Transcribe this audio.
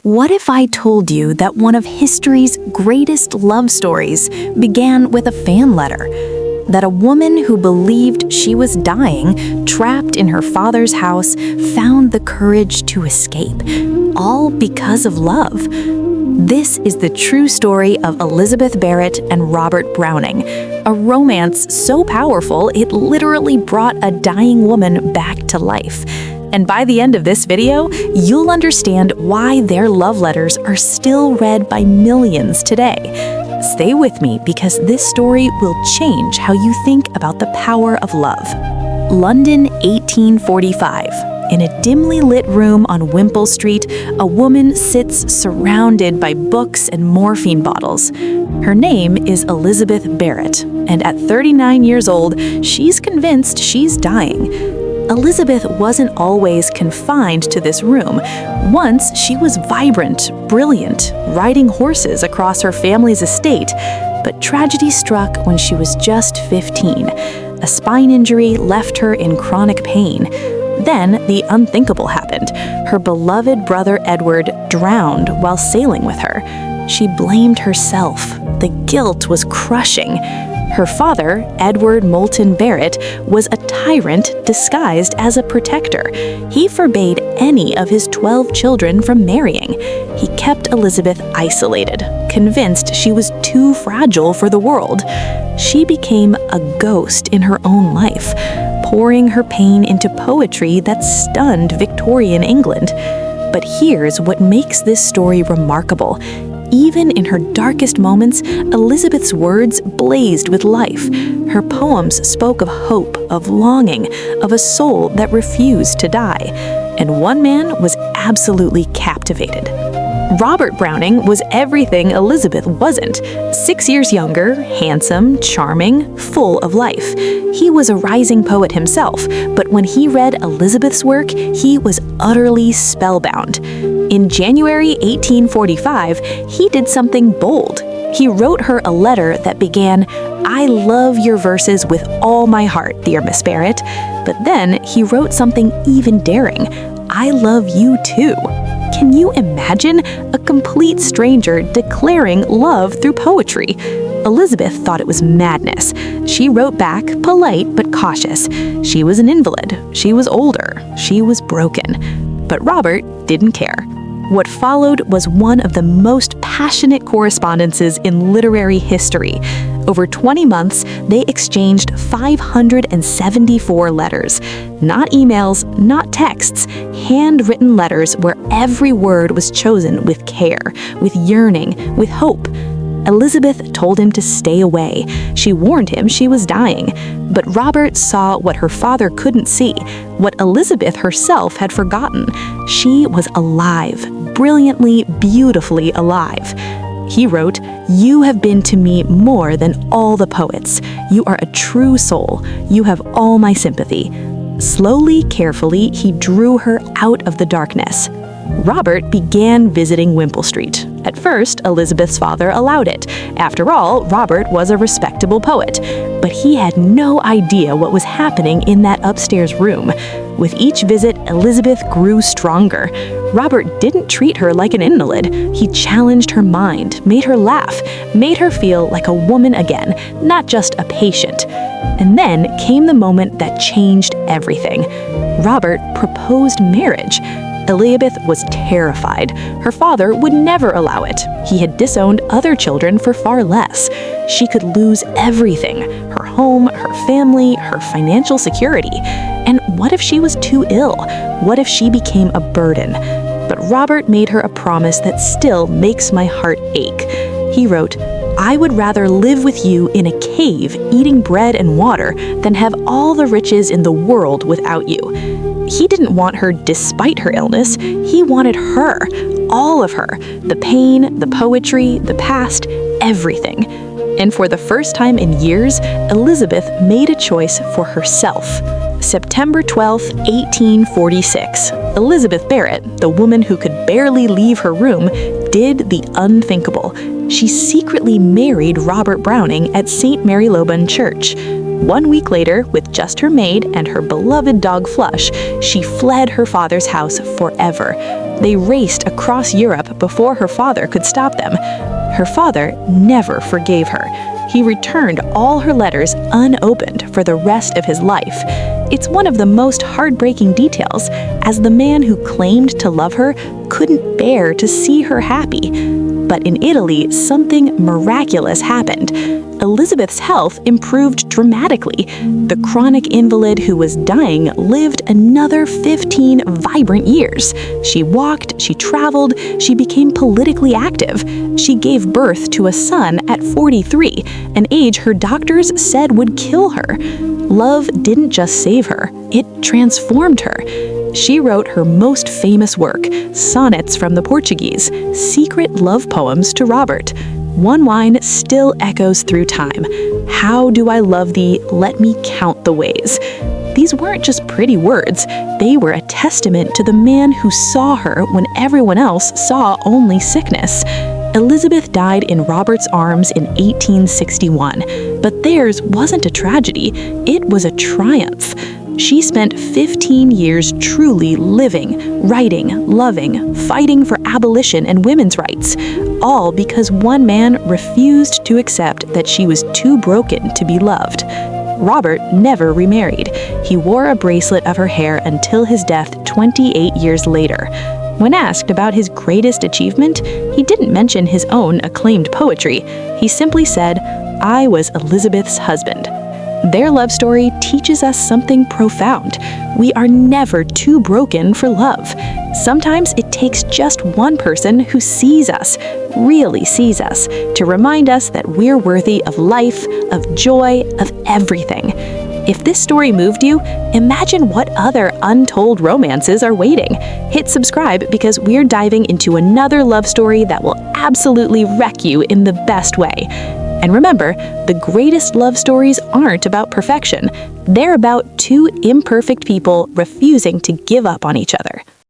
What if I told you that one of history's greatest love stories began with a fan letter? That a woman who believed she was dying, trapped in her father's house, found the courage to escape, all because of love. This is the true story of Elizabeth Barrett and Robert Browning, a romance so powerful it literally brought a dying woman back to life. And by the end of this video, you'll understand why their love letters are still read by millions today. Stay with me because this story will change how you think about the power of love. London, 1845. In a dimly lit room on Wimpole Street, a woman sits surrounded by books and morphine bottles. Her name is Elizabeth Barrett, and at 39 years old, she's convinced she's dying. Elizabeth wasn't always confined to this room. Once, she was vibrant, brilliant, riding horses across her family's estate. But tragedy struck when she was just 15. A spine injury left her in chronic pain. Then, the unthinkable happened. Her beloved brother Edward drowned while sailing with her. She blamed herself. The guilt was crushing. Her father, Edward Moulton Barrett, was a tyrant disguised as a protector. He forbade any of his 12 children from marrying. He kept Elizabeth isolated, convinced she was too fragile for the world. She became a ghost in her own life, pouring her pain into poetry that stunned Victorian England. But here's what makes this story remarkable. Even in her darkest moments, Elizabeth's words blazed with life. Her poems spoke of hope, of longing, of a soul that refused to die. And one man was absolutely captivated. Robert Browning was everything Elizabeth wasn't. 6 years younger, handsome, charming, full of life. He was a rising poet himself, but when he read Elizabeth's work, he was utterly spellbound. In January 1845, he did something bold. He wrote her a letter that began, "I love your verses with all my heart, dear Miss Barrett." But then he wrote something even daring, "I love you too." Can you imagine a complete stranger declaring love through poetry? Elizabeth thought it was madness. She wrote back, polite but cautious. She was an invalid. She was older. She was broken. But Robert didn't care. What followed was one of the most passionate correspondences in literary history. Over 20 months, they exchanged 574 letters. Not emails, not texts, handwritten letters where every word was chosen with care, with yearning, with hope. Elizabeth told him to stay away. She warned him she was dying. But Robert saw what her father couldn't see, what Elizabeth herself had forgotten. She was alive, brilliantly, beautifully alive. He wrote, "You have been to me more than all the poets. You are a true soul. You have all my sympathy." Slowly, carefully, he drew her out of the darkness. Robert began visiting Wimpole Street. At first, Elizabeth's father allowed it. After all, Robert was a respectable poet. But he had no idea what was happening in that upstairs room. With each visit, Elizabeth grew stronger. Robert didn't treat her like an invalid. He challenged her mind, made her laugh, made her feel like a woman again, not just a patient. And then came the moment that changed everything. Robert proposed marriage. Elizabeth was terrified. Her father would never allow it. He had disowned other children for far less. She could lose everything: her home, her family, her financial security. And what if she was too ill? What if she became a burden? But Robert made her a promise that still makes my heart ache. He wrote, "I would rather live with you in a cave eating bread and water than have all the riches in the world without you." He didn't want her despite her illness. He wanted her, all of her, the pain, the poetry, the past, everything. And for the first time in years, Elizabeth made a choice for herself. September 12, 1846, Elizabeth Barrett, the woman who could barely leave her room, did the unthinkable. She secretly married Robert Browning at St. Marylebone Church. 1 week later, with just her maid and her beloved dog Flush, she fled her father's house forever. They raced across Europe before her father could stop them. Her father never forgave her. He returned all her letters unopened for the rest of his life. It's one of the most heartbreaking details, as the man who claimed to love her couldn't bear to see her happy. But in Italy, something miraculous happened. Elizabeth's health improved dramatically. The chronic invalid who was dying lived another 15 vibrant years. She walked, she traveled, she became politically active. She gave birth to a son at 43, an age her doctors said would kill her. Love didn't just save her, it transformed her. She wrote her most famous work, Sonnets from the Portuguese, secret love poems to Robert. One line still echoes through time. How do I love thee? Let me count the ways. These weren't just pretty words. They were a testament to the man who saw her when everyone else saw only sickness. Elizabeth died in Robert's arms in 1861, but theirs wasn't a tragedy. It was a triumph. She spent 15 years truly living, writing, loving, fighting for abolition and women's rights, all because one man refused to accept that she was too broken to be loved. Robert never remarried. He wore a bracelet of her hair until his death 28 years later. When asked about his greatest achievement, he didn't mention his own acclaimed poetry. He simply said, "I was Elizabeth's husband." Their love story teaches us something profound. We are never too broken for love. Sometimes it takes just one person who sees us, really sees us, to remind us that we're worthy of life, of joy, of everything. If this story moved you, imagine what other untold romances are waiting. Hit subscribe because we're diving into another love story that will absolutely wreck you in the best way. And remember, the greatest love stories aren't about perfection. They're about two imperfect people refusing to give up on each other.